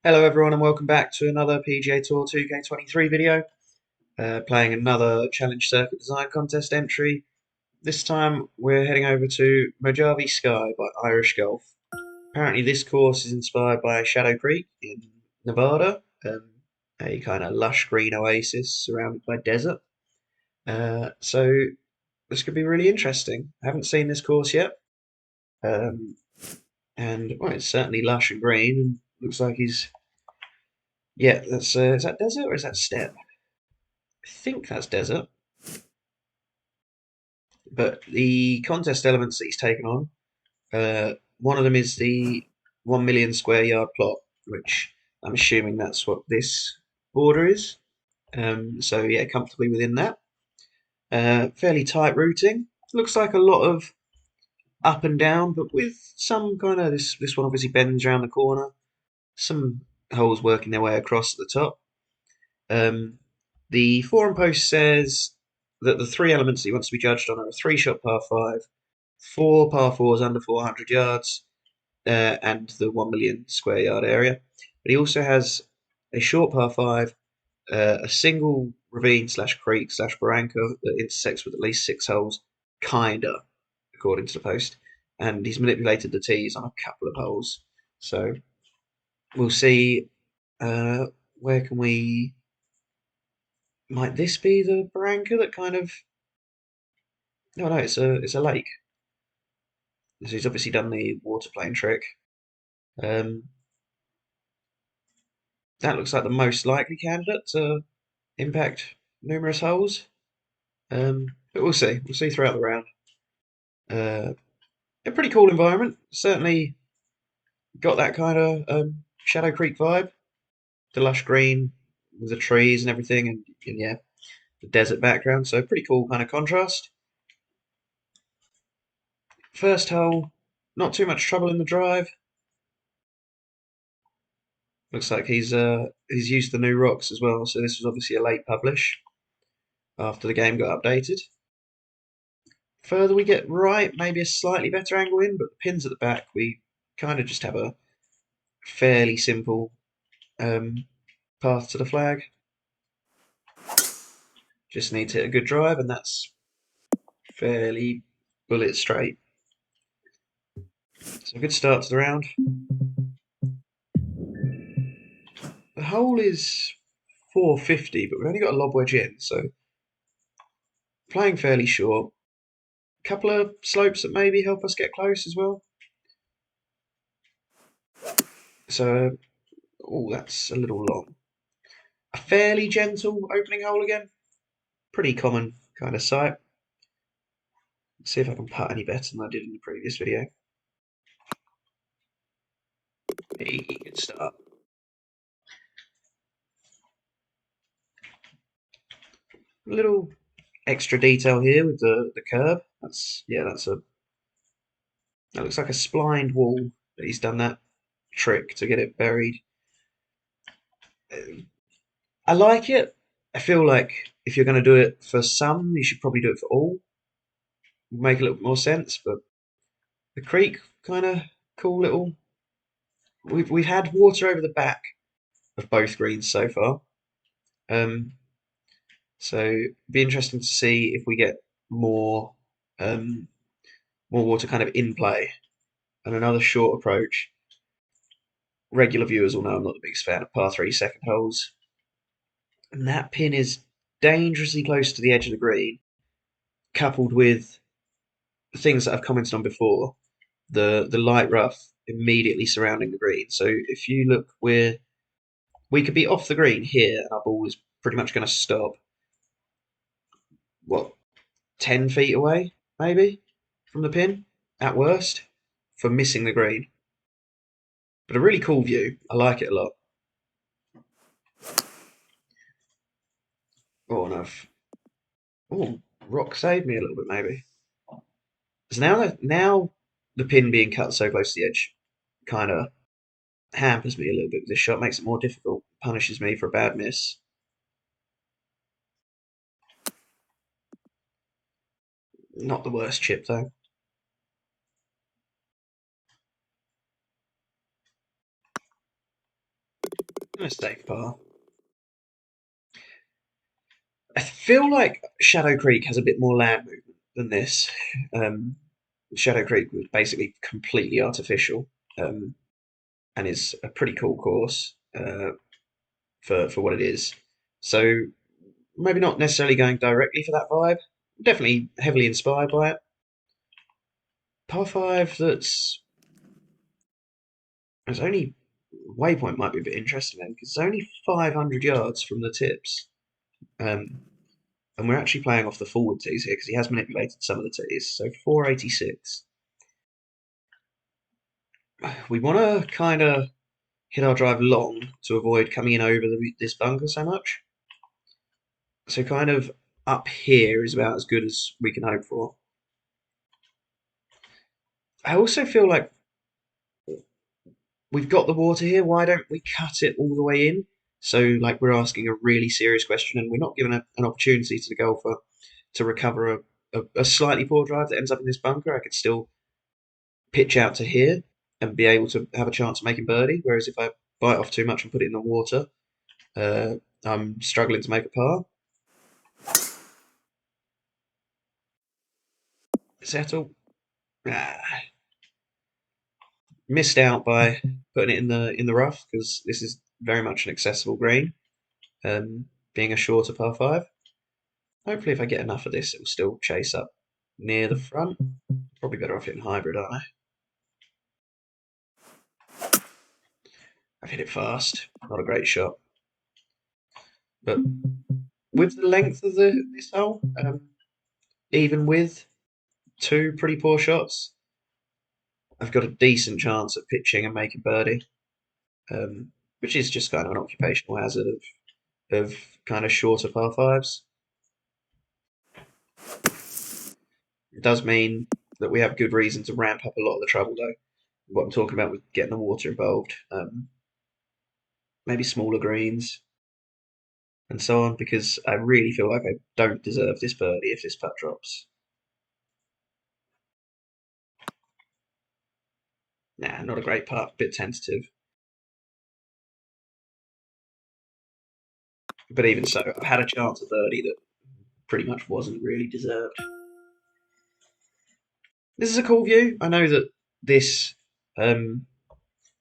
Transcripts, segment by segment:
Hello everyone and welcome back to another PGA Tour 2K23 video. Playing another Challenge Circuit Design Contest entry. This time we're heading over to Mojave Sky by Irishgolf. Apparently this course is inspired by Shadow Creek in Nevada, a kind of lush green oasis surrounded by desert. So this could be really interesting. I haven't seen this course yet. And well, it's certainly lush and green and looks like he's... Yeah, that's is that desert or is that steppe? I think that's desert. But the contest elements that he's taken on, one of them is the 1 million square yard plot, which I'm assuming that's what this border is. So yeah, comfortably within that. Fairly tight routing. Looks like a lot of up and down, but with some kind of this one obviously bends around the corner. Some holes working their way across at the top. The forum post says that the three elements that he wants to be judged on are a 3-shot par 5, 4 par 4s under 400 yards, and the 1 million square yard area. But he also has a short par 5, a single ravine slash creek slash barranca that intersects with at least 6 holes, kinda, according to the post. And he's manipulated the tees on a couple of holes. So we'll see. Where can we... Might this be the barranca that kind of... No, it's a lake. So he's obviously done the water plane trick. That looks like the most likely candidate to impact numerous holes. But we'll see. We'll see throughout the round. A pretty cool environment. Certainly got that kind of Shadow Creek vibe. The lush green with the trees and everything, and yeah, the desert background. So pretty cool kind of contrast. First hole, not too much trouble in the drive. Looks like he's used the new rocks as well, so this was obviously a late publish after the game got updated. Further we get right, maybe a slightly better angle in, but the pins at the back, we kind of just have a fairly simple path to the flag. Just need to hit a good drive, and that's fairly bullet straight. So a good start to the round. The hole is 450, but we've only got a lob wedge in, so playing fairly short. A couple of slopes that maybe help us get close as well. So, oh, that's a little long. A fairly gentle opening hole again. Pretty common kind of sight. Let's see if I can putt any better than I did in the previous video. Hey, good start. A little extra detail here with the curb. That looks like a splined wall that he's done that trick to get it buried. I like it. I feel like if you're going to do it for some, you should probably do it for all. Make a little more sense, but the creek kind of cool little. We've had water over the back of both greens so far. So it'd be interesting to see if we get more more water kind of in play. And another short approach. Regular viewers will know I'm not the biggest fan of par 3 second holes. And that pin is dangerously close to the edge of the green, coupled with things that I've commented on before, the light rough immediately surrounding the green. So if you look, we could be off the green here, and our ball is pretty much going to stop. What, 10 feet away, maybe, from the pin, at worst, for missing the green. But a really cool view. I like it a lot. Oh, and oh, rock saved me a little bit, maybe. So now the pin being cut so close to the edge kind of hampers me a little bit with this shot, makes it more difficult, punishes me for a bad miss. Not the worst chip, though. Nice safe par. I feel like Shadow Creek has a bit more land movement than this. Um, Shadow Creek was basically completely artificial, um, and is a pretty cool course for what it is. So maybe not necessarily going directly for that vibe. Definitely heavily inspired by it. Par five that's only waypoint might be a bit interesting then because it's only 500 yards from the tips. Um, and we're actually playing off the forward tees here because he has manipulated some of the tees. So 486. We want to kind of hit our drive long to avoid coming in over this bunker so much. So kind of up here is about as good as we can hope for. I also feel like we've got the water here. Why don't we cut it all the way in? So like we're asking a really serious question, and we're not given an opportunity to the golfer to recover a slightly poor drive that ends up in this bunker. I could still pitch out to here and be able to have a chance of making birdie. Whereas if I bite off too much and put it in the water, uh, I'm struggling to make a par. Settle. Ah, missed out by putting it in the rough because this is very much an accessible green, being a shorter par five. Hopefully, if I get enough of this, it will still chase up near the front. Probably better off hitting hybrid, aren't I? I've hit it fast. Not a great shot, but with the length of this hole, even with two pretty poor shots, I've got a decent chance at pitching and making birdie, which is just kind of an occupational hazard of kind of shorter par fives. It does mean that we have good reason to ramp up a lot of the trouble, though. What I'm talking about with getting the water involved, maybe smaller greens and so on, because I really feel like I don't deserve this birdie if this putt drops. Nah, not a great putt, bit tentative. But even so, I've had a chance at birdie that pretty much wasn't really deserved. This is a cool view. I know that this um,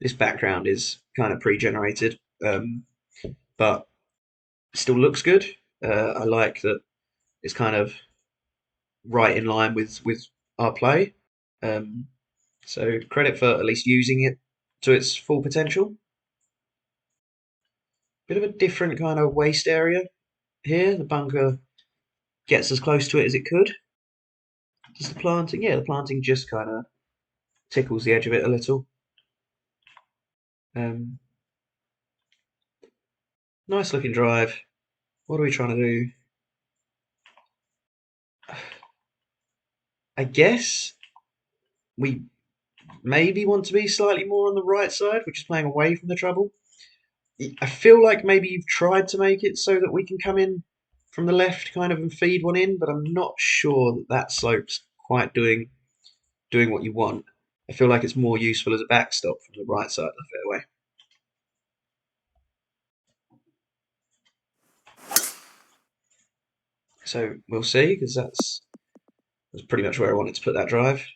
this background is kind of pre-generated, but still looks good. I like that it's kind of right in line with our play. Um, so credit for at least using it to its full potential. Bit of a different kind of waste area here. The bunker gets as close to it as it could. Does the planting? Yeah, the planting just kind of tickles the edge of it a little. Um, nice looking drive. What are we trying to do? I guess we maybe want to be slightly more on the right side, which is playing away from the trouble. I feel like maybe you've tried to make it so that we can come in from the left kind of and feed one in, but I'm not sure that that slope's quite doing what you want. I feel like it's more useful as a backstop from the right side of the fairway. So we'll see, because that's pretty much where I wanted to put that drive.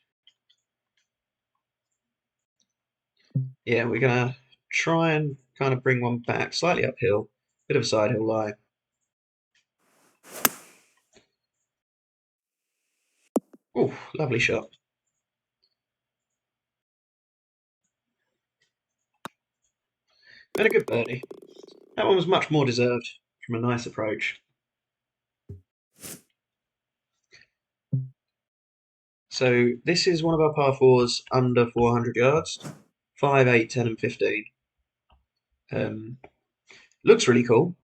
Yeah, we're gonna try and kind of bring one back slightly uphill, bit of a side hill lie. Oh, lovely shot. And a good birdie. That one was much more deserved from a nice approach. So this is one of our par fours under 400 yards, 5, 8, 10, and 15. Um, looks really cool.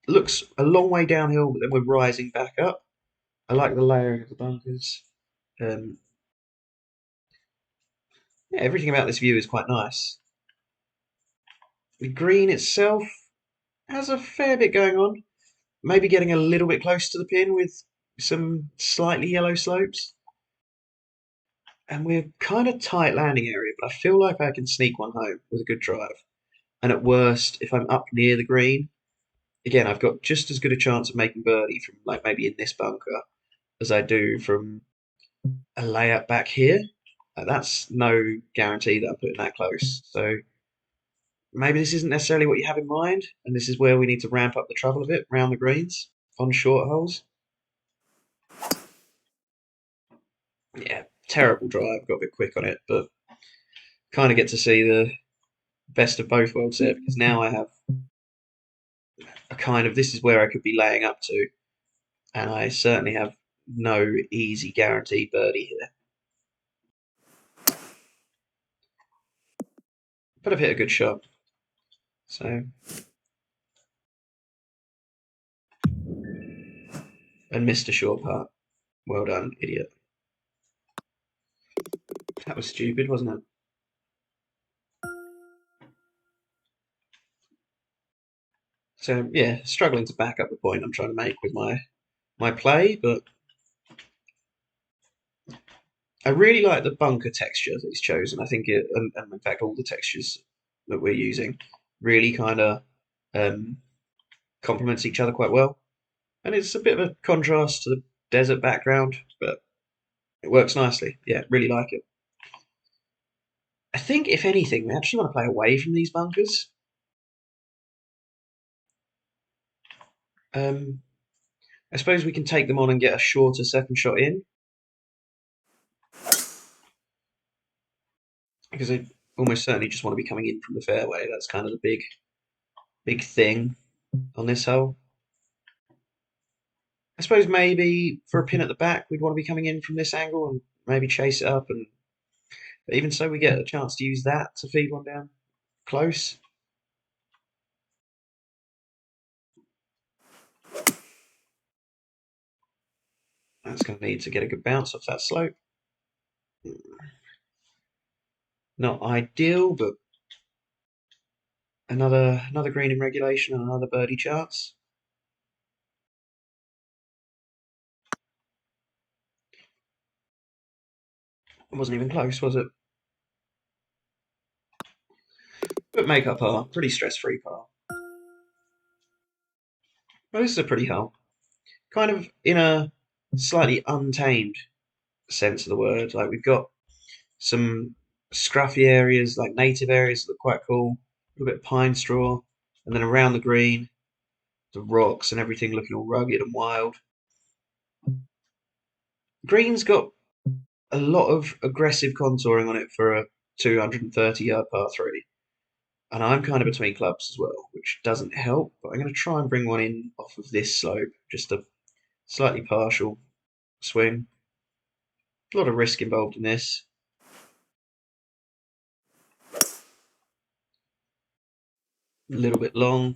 Looks a long way downhill, but then we're rising back up. I like the layering of the bunkers. Um, yeah, everything about this view is quite nice. The green itself has a fair bit going on. Maybe getting a little bit close to the pin with some slightly yellow slopes. And we're kind of tight landing area, but I feel like I can sneak one home with a good drive. and at worst, if I'm up near the green, again, I've got just as good a chance of making birdie from like maybe in this bunker as I do from a layup back here. That's no guarantee that I'm putting that close. So maybe this isn't necessarily what you have in mind, and this is where we need to ramp up the trouble a bit around the greens on short holes. Yeah, terrible drive. Got a bit quick on it, but kind of get to see the best of both worlds there because now I have a kind of this is where I could be laying up to, and I certainly have no easy guaranteed birdie here. But I've hit a good shot, so and missed a short putt. Well done, idiot. That was stupid, wasn't it? So yeah, struggling to back up the point I'm trying to make with my play, but I really like the bunker texture that he's chosen. I think it, and in fact all the textures that we're using, really kind of um, complements each other quite well. And it's a bit of a contrast to the desert background, but it works nicely. Yeah, really like it. I think if anything, we actually want to play away from these bunkers. Um, I suppose we can take them on and get a shorter second shot in because I almost certainly just want to be coming in from the fairway. That's kind of the big thing on this hole. I suppose maybe for a pin at the back, we'd want to be coming in from this angle and maybe chase it up. And but even so, we get a chance to use that to feed one down close. That's going to need to get a good bounce off that slope. Not ideal, but another green in regulation and another birdie chance. It wasn't even close, was it? But make up par, pretty stress-free par. Well, this is a pretty hole. Kind of in a slightly untamed sense of the word. Like we've got some scruffy areas, like native areas that look quite cool. A little bit of pine straw, and then around the green, the rocks and everything looking all rugged and wild. Green's got a lot of aggressive contouring on it for a 230-yard par three. And I'm kind of between clubs as well, which doesn't help. But I'm going to try and bring one in off of this slope, just a slightly partial swing. A lot of risk involved in this. A little bit long.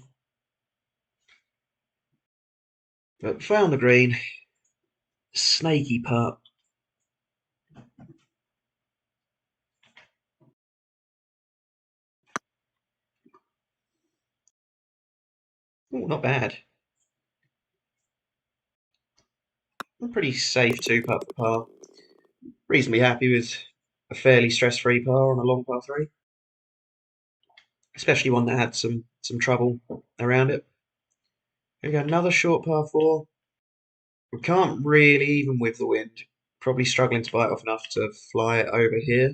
But found the green. Snaky putt. Ooh, not bad. A pretty safe two putt for par. Reasonably happy with a fairly stress-free par on a long par three. Especially one that had some trouble around it. Here we go, another short par four. We can't really, even with the wind, probably struggling to bite off enough to fly it over here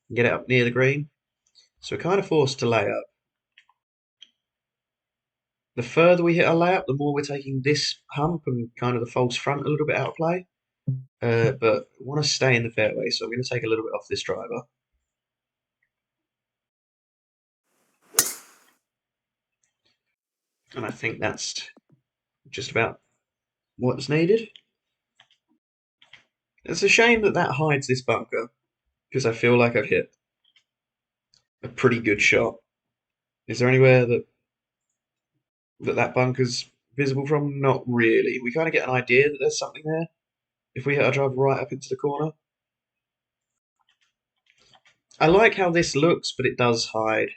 and get it up near the green. So we're kind of forced to lay up. The further we hit our layup, the more we're taking this hump and kind of the false front a little bit out of play. But we want to stay in the fairway, so I'm going to take a little bit off this driver. And I think that's just about what's needed. It's a shame that that hides this bunker, because I feel like I've hit a pretty good shot. Is there anywhere that bunker's visible from? Not really. We kind of get an idea that there's something there if we hit our drive right up into the corner. I like how this looks, but it does hide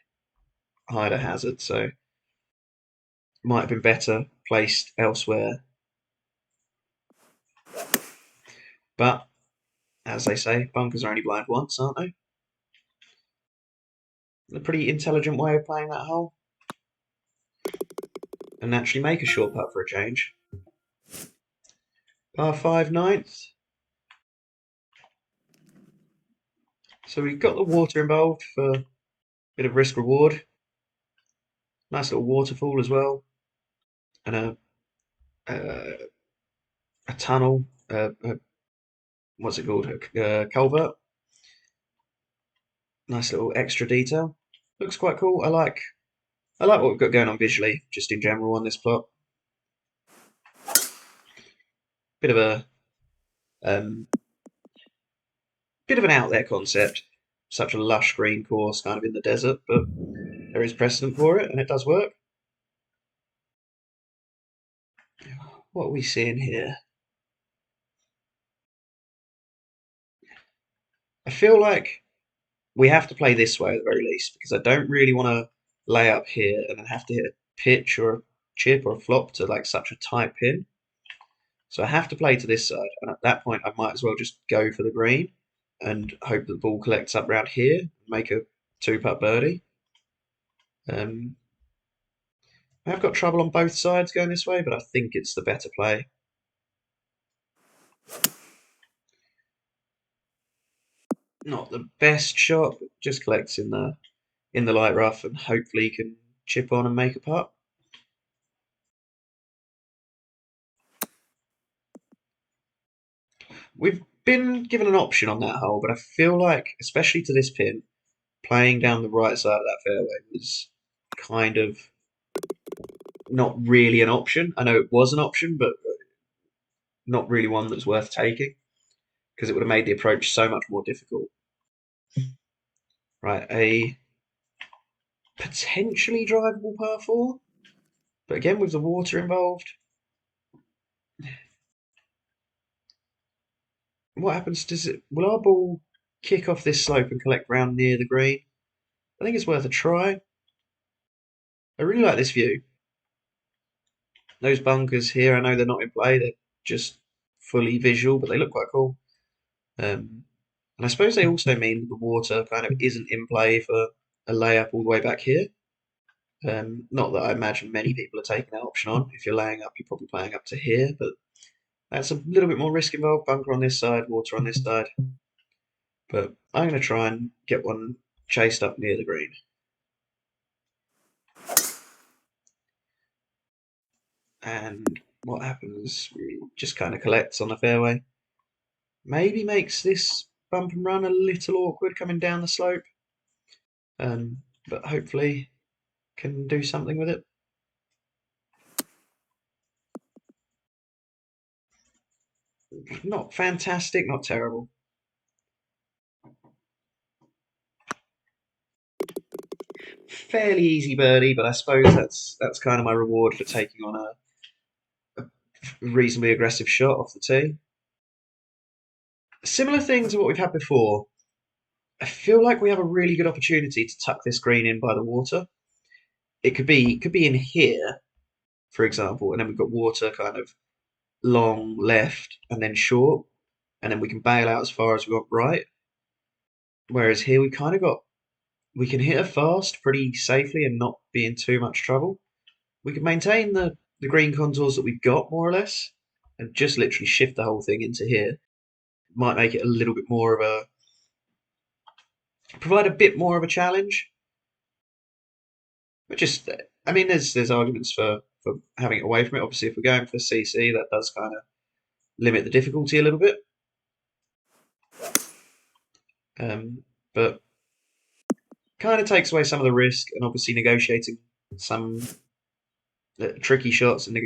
a hazard, so might have been better placed elsewhere. But as they say, bunkers are only blind once, aren't they? A pretty intelligent way of playing that hole. and actually make a short putt for a change. Par 5 ninth. So we've got the water involved for a bit of risk reward. Nice little waterfall as well, and a tunnel. What's it called? A culvert. Nice little extra detail. Looks quite cool. I like what we've got going on visually, just in general on this plot. Bit of a um, bit of an out there concept. Such a lush green course, kind of in the desert, but there is precedent for it, and it does work. What are we seeing here? I feel like we have to play this way at the very least, because I don't really want to lay up here and then have to hit a pitch or a chip or a flop to like such a tight pin. So I have to play to this side, and at that point I might as well just go for the green and hope that the ball collects up around here and make a two-putt birdie. I've got trouble on both sides going this way, but I think it's the better play. Not the best shot, but just collects in the light rough and hopefully can chip on and make a putt. We've been given an option on that hole, but I feel like, especially to this pin, playing down the right side of that fairway was kind of not really an option. I know it was an option, but not really one that's worth taking because it would have made the approach so much more difficult. Right, a potentially drivable par 4, but again with the water involved, what happens? Will our ball kick off this slope and collect round near the green? I think it's worth a try. I really like this view. Those bunkers here, I know they're not in play; they're just fully visual, but they look quite cool. And I suppose they also mean that the water kind of isn't in play for a layup all the way back here. Not that I imagine many people are taking that option on. If you're laying up, you're probably playing up to here, but that's a little bit more risk involved. Bunker on this side, water on this side. But I'm going to try and get one chased up near the green. And what happens? We just kind of collects on the fairway. Maybe makes this bump and run a little awkward coming down the slope. But hopefully can do something with it. Not fantastic, not terrible. Fairly easy birdie, but I suppose that's kind of my reward for taking on a reasonably aggressive shot off the tee. Similar thing to what we've had before. I feel like we have a really good opportunity to tuck this green in by the water. It could be in here, for example, and then we've got water kind of long left and then short, and then we can bail out as far as we want right. Whereas here we can hit her fast pretty safely and not be in too much trouble. We can maintain the green contours that we've got more or less, and just literally shift the whole thing into here. Might make it a little bit more of a provide a bit more of a challenge. But just I mean, there's arguments for having it away from it. Obviously, if we're going for CC, that does kind of limit the difficulty a little bit. But kind of takes away some of the risk, and obviously negotiating some tricky shots and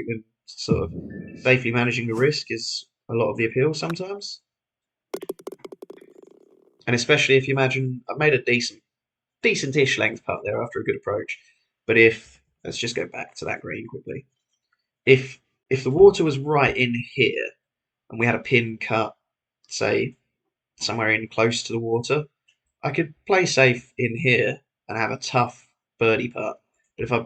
sort of safely managing the risk is a lot of the appeal sometimes. And especially if you imagine I've made a decentish length putt there after a good approach. But if let's just go back to that green quickly. If if the water was right in here and we had a pin cut, say somewhere in close to the water, I could play safe in here and have a tough birdie putt. But if I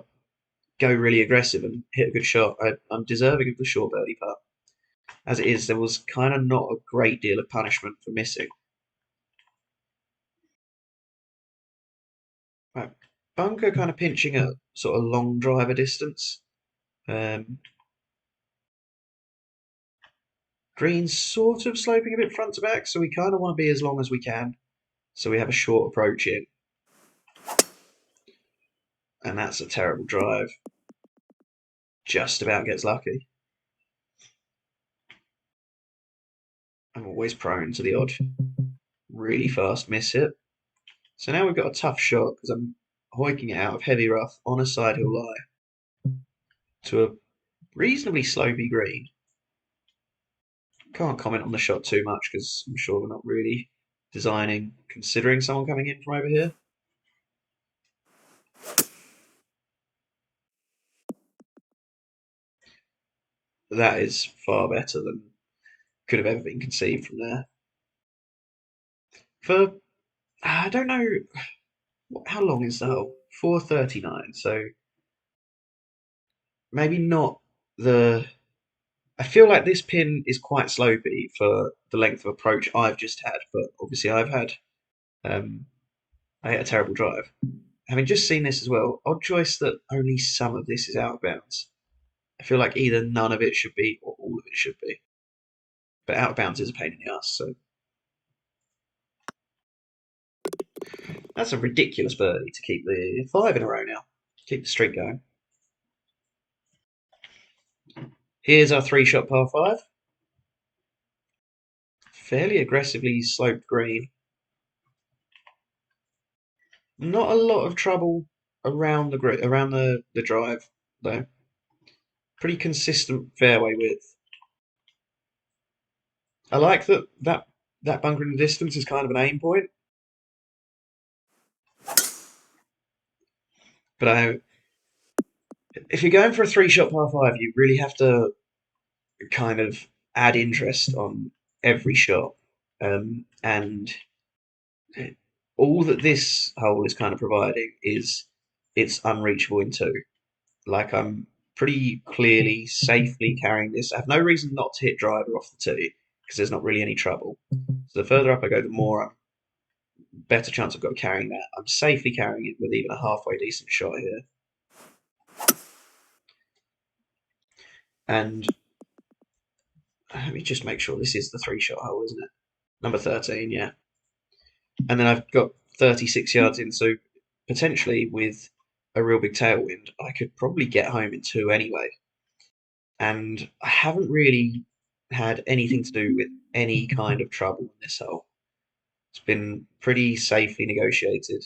go really aggressive and hit a good shot, I'm deserving of the short birdie putt. As it is, there was kind of not a great deal of punishment for missing. Right. Bunker kind of pinching at sort of long driver distance. Um, green's sort of sloping a bit front to back, so we kind of want to be as long as we can. So we have a short approach in. And that's a terrible drive. Just about gets lucky. I'm always prone to the odd really fast miss hit. So now we've got a tough shot because I'm hoiking it out of heavy rough on a side hill lie to a reasonably slopey green. Can't comment on the shot too much because I'm sure we're not really considering someone coming in from over here. That is far better than could have ever been conceived from there. For I don't know how long is the hole? 439. So maybe not the. I feel like this pin is quite slopey for the length of approach I've just had, but obviously um, I had a terrible drive. Having just seen this as well, odd choice that only some of this is out of bounds. I feel like either none of it should be or all of it should be. But out of bounds is a pain in the ass, so that's a ridiculous birdie to keep the 5 in a row now. Keep the streak going. Here's our 3-shot par 5. Fairly aggressively sloped green. Not a lot of trouble around the drive though. Pretty consistent fairway width. I like that bunker in the distance is kind of an aim point. But if you're going for a 3-shot par 5, you really have to kind of add interest on every shot. And all that this hole is kind of providing is it's unreachable in two. Like I'm pretty clearly safely carrying this. I have no reason not to hit driver off the tee because there's not really any trouble. So the further up I go, the more better chance I've got of carrying that. I'm safely carrying it with even a halfway decent shot here. And let me just make sure this is the 3-shot hole, isn't it? Number 13, yeah. And then I've got 36 yards in, so potentially with a real big tailwind, I could probably get home in 2 anyway. And I haven't really had anything to do with any kind of trouble in this hole. It's been pretty safely negotiated,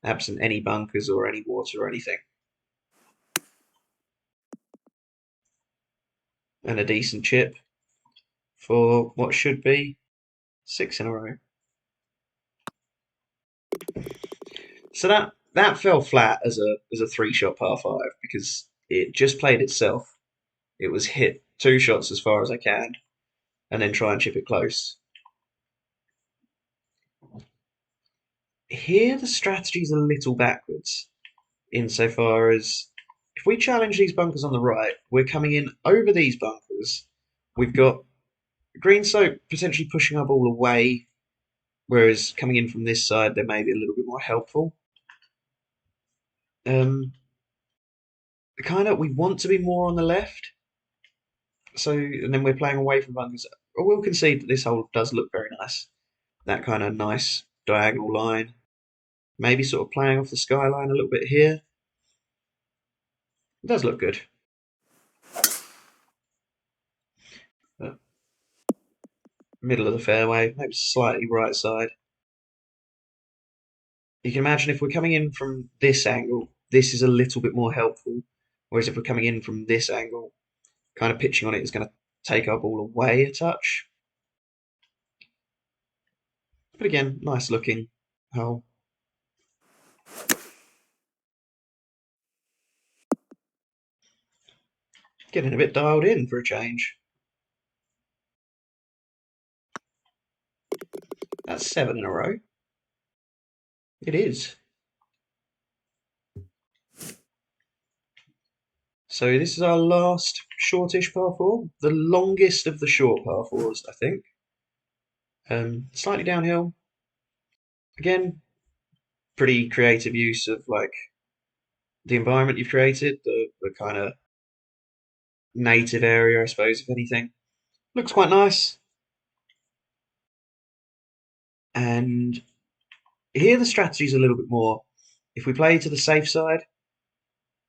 absent any bunkers or any water or anything. And a decent chip for what should be 6 in a row. So that fell flat as a 3-shot par 5 because it just played itself. It was hit 2 shots as far as I can, and then try and chip it close. Here the strategy's a little backwards, insofar as if we challenge these bunkers on the right, we're coming in over these bunkers. We've got green slope potentially pushing our ball away, whereas coming in from this side, they may be a little bit more helpful. We want to be more on the left, so and then we're playing away from bunkers. I will concede that this hole does look very nice. That kind of nice diagonal line, maybe sort of playing off the skyline a little bit here. It does look good. Middle of the fairway, maybe slightly right side. You can imagine if we're coming in from this angle, this is a little bit more helpful. Whereas if we're coming in from this angle, kind of pitching on it is going to take our ball away a touch. But again, nice looking hole. Getting a bit dialed in for a change. That's 7 in a row. It is. So this is our last shortish par 4. The longest of the short par 4s, I think. Slightly downhill. Again, pretty creative use of like the environment you've created, the kind of native area, I suppose, if anything. Looks quite nice. And here the strategy's a little bit more. If we play to the safe side,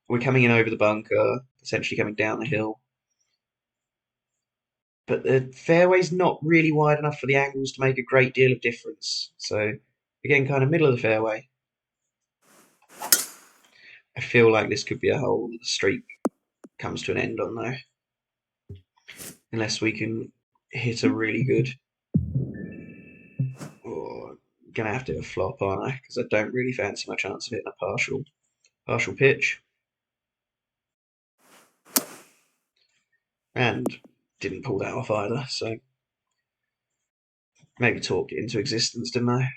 we're coming in over the bunker, essentially coming down the hill. But the fairway's not really wide enough for the angles to make a great deal of difference. So, again, kind of middle of the fairway. I feel like this could be a hole that the streak comes to an end on, though. Unless we can hit a really good. Or gonna have to hit a flop, aren't I? Because I don't really fancy my chance of hitting a partial pitch. And didn't pull that off either, so maybe talked it into existence, didn't I?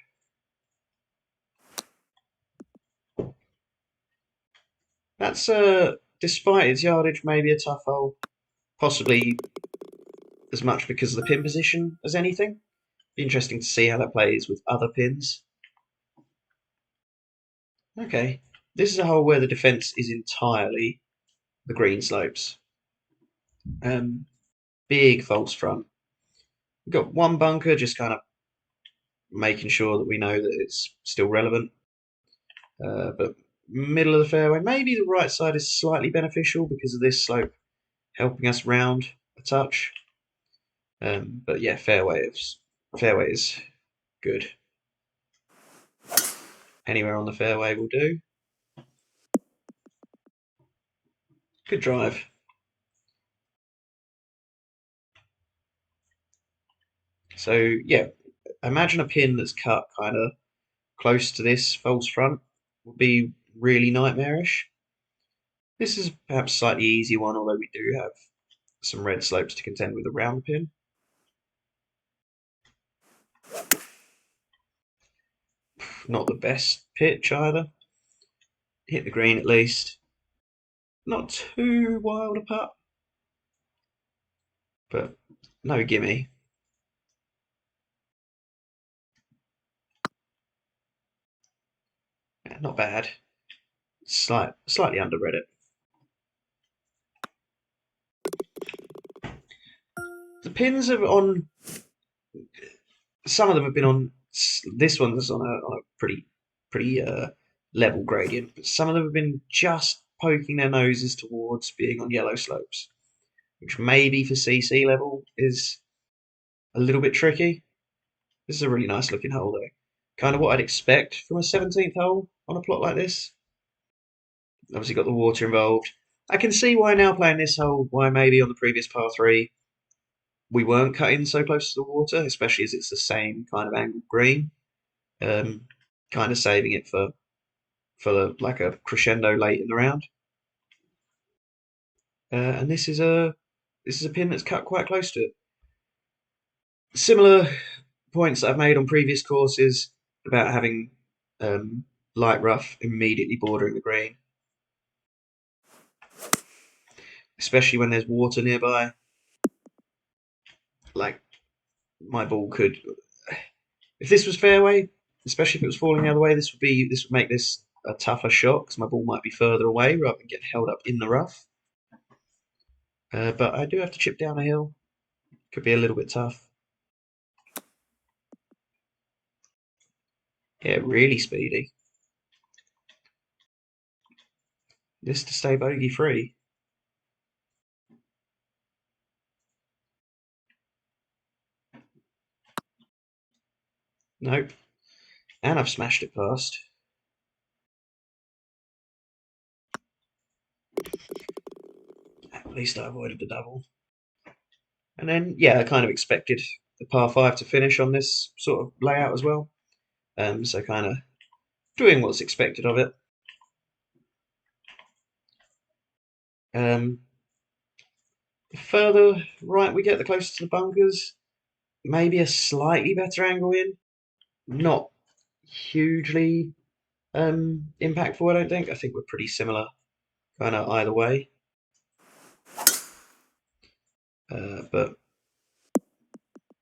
That's despite its yardage, maybe a tough hole. Possibly as much because of the pin position as anything. Be interesting to see how that plays with other pins. Okay, this is a hole where the defence is entirely the green slopes. Big false front. We've got one bunker, just kind of making sure that we know that it's still relevant. But middle of the fairway, maybe the right side is slightly beneficial because of this slope helping us round a touch. But yeah, fairway is good. Anywhere on the fairway will do. Good drive. So yeah, imagine a pin that's cut kind of close to this false front would be really nightmarish. This is perhaps a slightly easier one, although we do have some red slopes to contend with around the pin. Not the best pitch either. Hit the green at least. Not too wild a putt, but no gimme. Yeah, not bad. Slightly underread it. The pins are on. Some of them have been on. This one's on a pretty level gradient, but some of them have been just poking their noses towards being on yellow slopes, which maybe for CC level is a little bit tricky. This is a really nice looking hole though. Kind of what I'd expect from a 17th hole on a plot like this. Obviously got the water involved. I can see why now playing this hole, why maybe on the previous par 3 we weren't cutting so close to the water, especially as it's the same kind of angled green. Kind of saving it for like a crescendo late in the round. And this is a pin that's cut quite close to it. Similar points that I've made on previous courses about having light rough immediately bordering the green, especially when there's water nearby. Like my ball could, if this was fairway, especially if it was falling the other way, this would make this a tougher shot because my ball might be further away rather than getting held up in the rough. But I do have to chip down a hill. Could be a little bit tough. Yeah, really speedy. This to stay bogey free. Nope. And I've smashed it past. At least I avoided the double. And then, yeah, I kind of expected the par 5 to finish on this sort of layout as well. So kind of doing what's expected of it. The further right we get, the closer to the bunkers. Maybe a slightly better angle in. Not hugely impactful, I don't think. I think we're pretty similar kind of either way. But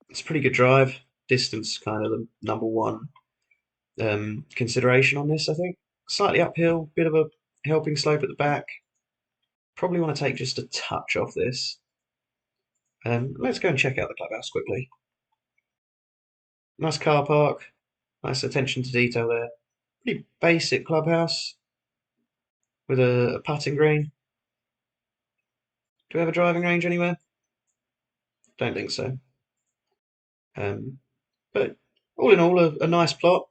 it's a pretty good drive. Distance kind of the number one consideration on this, I think. Slightly uphill, bit of a helping slope at the back. Probably want to take just a touch off this. Let's go and check out the clubhouse quickly. Nice car park, nice attention to detail there. Pretty basic clubhouse with a putting green. Do we have a driving range anywhere? Don't think so. But all in all, a nice plot.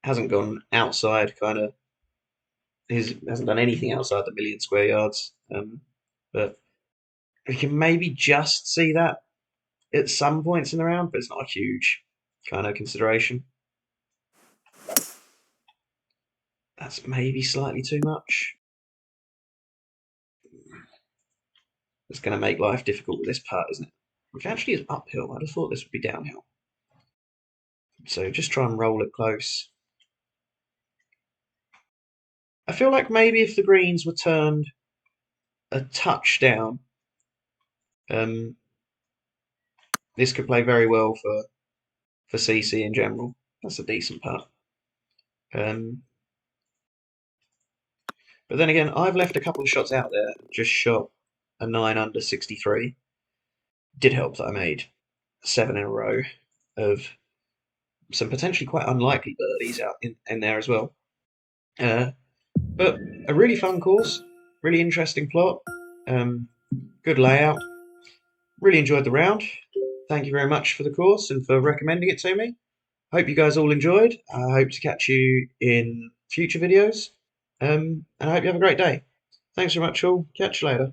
Hasn't gone outside, kind of. Hasn't done anything outside the million square yards. But we can maybe just see that at some points in the round, but it's not a huge kind of consideration. That's maybe slightly too much. It's going to make life difficult with this putt, isn't it? Which actually is uphill. I'd have thought this would be downhill. So just try and roll it close. I feel like maybe if the greens were turned a touch down, this could play very well for CC in general. That's a decent putt. But then again, I've left a couple of shots out there. Just shot a 9 under 63. Did help that I made 7 in a row of some potentially quite unlikely birdies out in there as well. But a really fun course, really interesting plot, good layout. Really enjoyed the round. Thank you very much for the course and for recommending it to me. Hope you guys all enjoyed. I hope to catch you in future videos. And I hope you have a great day. Thanks very much all. Catch you later.